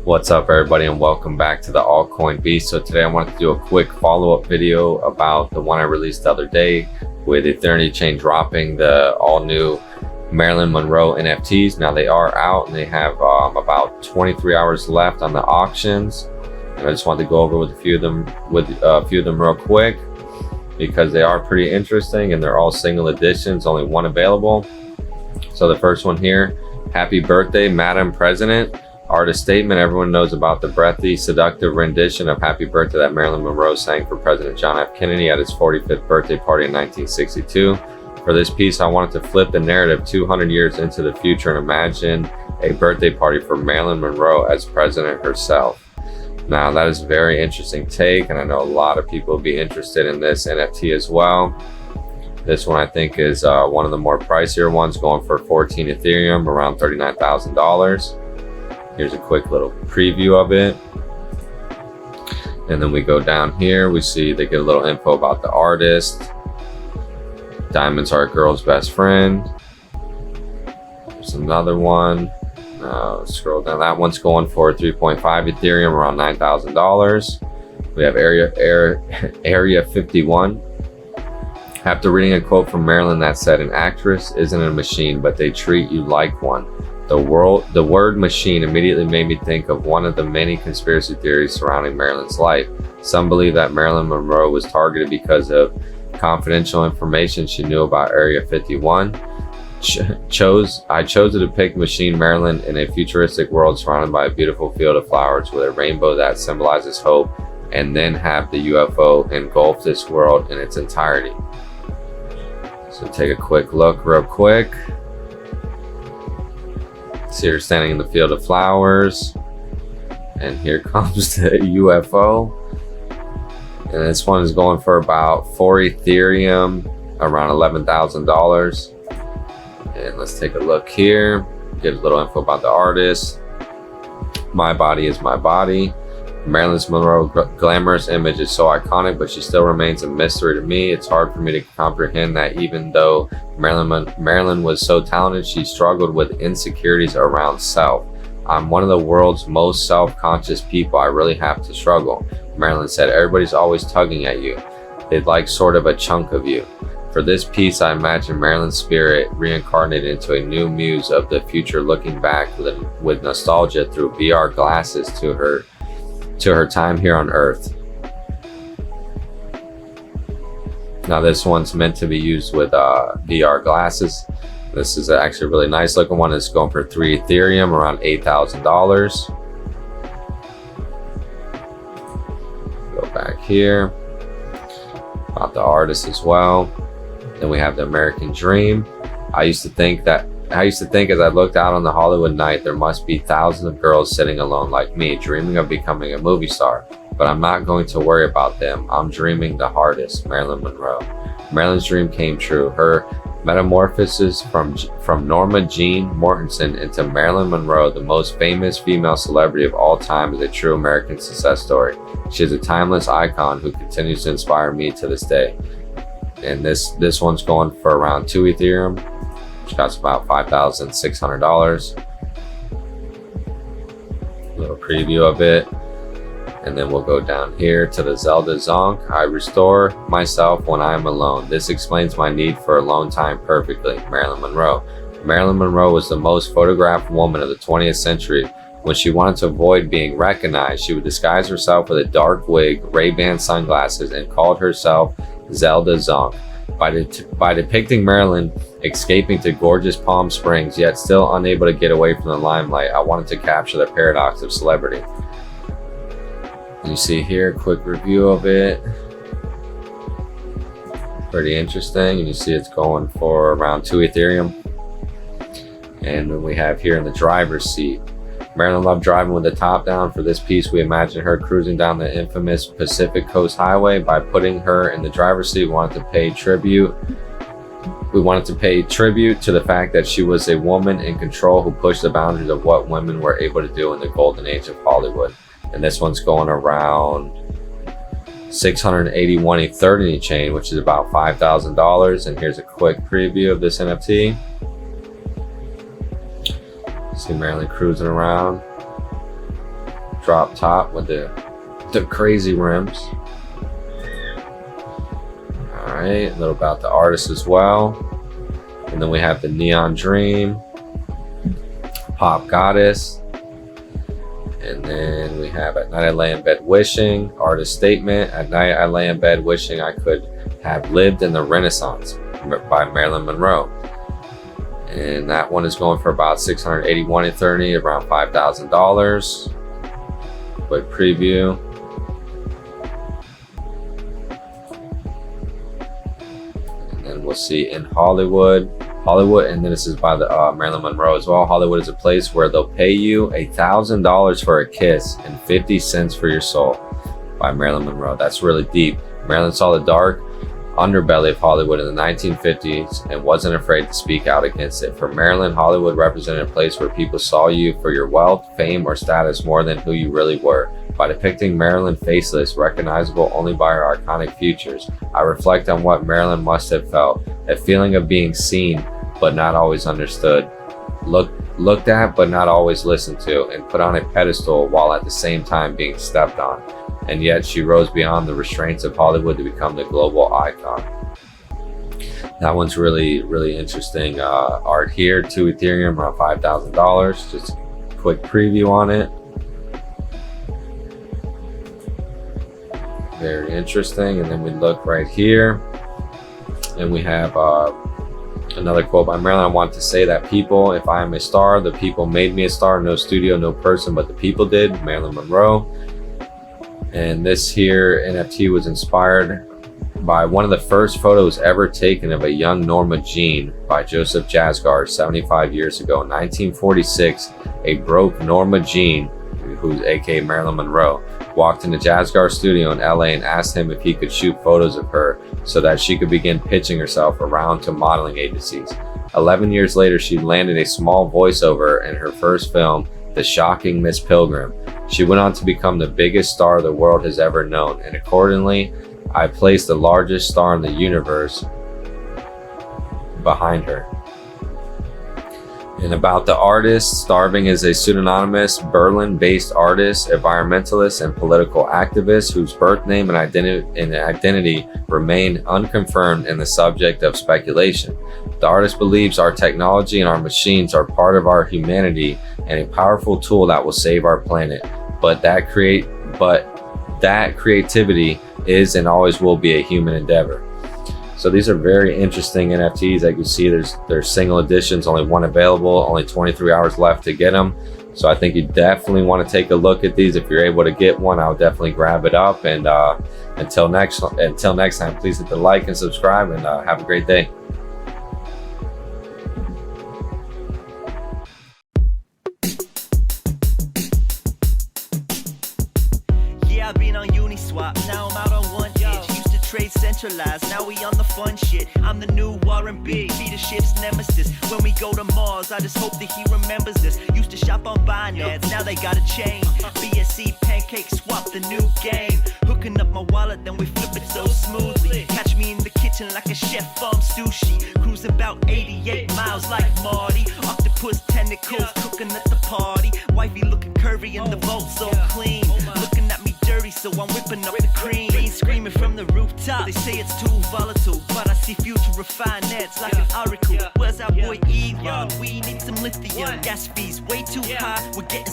What's up, everybody, and welcome back to the Altcoin Beast. So today I wanted to do a quick follow-up video about the one I released the other day with Ethernity chain dropping the all-new Marilyn Monroe NFTs. Now they are out and they have about 23 hours left on the auctions, and I just wanted to go over with a few of them real quick because they are pretty interesting and they're all single editions, only one available. So the first one here, happy birthday, Madam President. Artist statement. Everyone knows about the breathy, seductive rendition of Happy Birthday that Marilyn Monroe sang for President John F. Kennedy at his 45th birthday party in 1962. For this piece, I wanted to flip the narrative 200 years into the future and imagine a birthday party for Marilyn Monroe as president herself. Now, that is a very interesting take, and I know a lot of people will be interested in this NFT as well. This one I think is one of the more pricier ones, going for 14 Ethereum, around $39,000. Here's a quick little preview of it. And then we go down here, we see they get a little info about the artist. Diamonds are a girl's best friend. There's another one. Scroll down, that one's going for 3.5 Ethereum, around $9,000. We have Area 51. After reading a quote from Marilyn that said, "An actress isn't a machine, but they treat you like one." The word machine immediately made me think of one of the many conspiracy theories surrounding Marilyn's life. Some believe that Marilyn Monroe was targeted because of confidential information she knew about Area 51. I chose to depict Machine Marilyn in a futuristic world surrounded by a beautiful field of flowers with a rainbow that symbolizes hope, and then have the UFO engulf this world in its entirety. So take a quick look real quick. See her standing in the field of flowers, and here comes the UFO. And this one is going for about 4 Ethereum, around $11,000. And let's take a look here. Get a little info about the artist. My body is my body. Marilyn Monroe's glamorous image is so iconic, but she still remains a mystery to me. It's hard for me to comprehend that even though Marilyn was so talented, she struggled with insecurities around self. "I'm one of the world's most self-conscious people. I really have to struggle," Marilyn said. "Everybody's always tugging at you. They'd like sort of a chunk of you." For this piece, I imagine Marilyn's spirit reincarnated into a new muse of the future, looking back with nostalgia through VR glasses to her time here on Earth. Now this one's meant to be used with VR glasses. This is actually a really nice looking one. It's going for 3 Ethereum, around $8,000. Go back here. About the artist as well. Then we have the American Dream. I used to think as I looked out on the Hollywood night, there must be thousands of girls sitting alone like me, dreaming of becoming a movie star. But I'm not going to worry about them. I'm dreaming the hardest. Marilyn Monroe. Marilyn's dream came true. Her metamorphosis from Norma Jean Mortensen into Marilyn Monroe, the most famous female celebrity of all time, is a true American success story. She is a timeless icon who continues to inspire me to this day. And this one's going for around 2 Ethereum, which costs about $5,600. Little preview of it. And then we'll go down here to the Zelda Zonk. I restore myself when I am alone. This explains my need for alone time perfectly. Marilyn Monroe. Marilyn Monroe was the most photographed woman of the 20th century. When she wanted to avoid being recognized, she would disguise herself with a dark wig, Ray-Ban sunglasses, and called herself Zelda Zonk. By depicting Marilyn escaping to gorgeous Palm Springs, yet still unable to get away from the limelight, I wanted to capture the paradox of celebrity. And you see here a quick review of it. Pretty interesting, and you see it's going for around 2 Ethereum. And then we have here in the driver's seat, Marilyn loved driving with the top down. For this piece, we imagine her cruising down the infamous Pacific Coast Highway. By putting her in the driver's seat, we wanted to pay tribute to the fact that she was a woman in control who pushed the boundaries of what women were able to do in the golden age of Hollywood. And this one's going around 681 Ethernity chain, which is about $5,000. And here's a quick preview of this NFT. See Marilyn cruising around. drop top with the crazy rims. All right, a little about the artist as well. And then we have the Neon Dream, Pop Goddess. And then we have At Night I Lay in Bed Wishing, Artist Statement. At night I lay in bed wishing I could have lived in the Renaissance by Marilyn Monroe. And that one is going for about 681 Ethernity, around $5,000. Quick preview. And then we'll see in Hollywood, and then this is by the Marilyn Monroe as well. Hollywood is a place where they'll pay you $1,000 for a kiss and 50 cents for your soul, by Marilyn Monroe. That's really deep. Marilyn saw the dark underbelly of Hollywood in the 1950s and wasn't afraid to speak out against it. For Marilyn, Hollywood represented a place where people saw you for your wealth, fame, or status more than who you really were. By depicting Marilyn faceless, recognizable only by her iconic features, I reflect on what Marilyn must have felt, a feeling of being seen but not always understood, looked at but not always listened to, and put on a pedestal while at the same time being stepped on. And yet she rose beyond the restraints of Hollywood to become the global icon. That one's really, really interesting art here. 2 Ethereum, around $5,000. Just a quick preview on it. Very interesting. And then we look right here, and we have another quote by Marilyn. I want to say that people, if I am a star, the people made me a star. No studio, no person, but the people did. Marilyn Monroe. And this here NFT was inspired by one of the first photos ever taken of a young Norma Jean by Joseph Jasgar 75 years ago. In 1946, a broke Norma Jean, who's aka Marilyn Monroe, walked into Jasgar's studio in LA and asked him if he could shoot photos of her so that she could begin pitching herself around to modeling agencies. 11 years later, she landed a small voiceover in her first film, The Shocking Miss Pilgrim. She went on to become the biggest star the world has ever known, and accordingly, I placed the largest star in the universe behind her. And about the artist, Starving is a pseudonymous Berlin-based artist, environmentalist, and political activist whose birth name and identity remain unconfirmed and the subject of speculation. The artist believes our technology and our machines are part of our humanity and a powerful tool that will save our planet. But that creativity is and always will be a human endeavor. So these are very interesting NFTs. Like you see, there's single editions, only one available, only 23 hours left to get them. So I think you definitely want to take a look at these. If you're able to get one, I'll definitely grab it up. And until next time, please hit the like and subscribe, and have a great day. Yeah, I've been on Uniswap, now I'm out on one itch. Used to trade centralized, now we on the fun shit. I'm the new Warren B, leadership's nemesis. When we go to Mars, I just hope that he remembers this. Used to shop on Binance, now they got a chain. BSC, Pancake Swap, the new game. Hooking up my wallet, then we flip it so smoothly. Catch me in the kitchen like a chef on sushi. Cruise about 88 miles like Marty. Octopus tentacles, cooking at the party. Wifey looking curvy and the vault so clean. Looking at me dirty, so I'm whipping up the cream. Beans screaming from the rooftop, they say it's too volatile, but I see future finance like an oracle. Where's our boy Elon? We need some lithium. Gas fees way too high, we're getting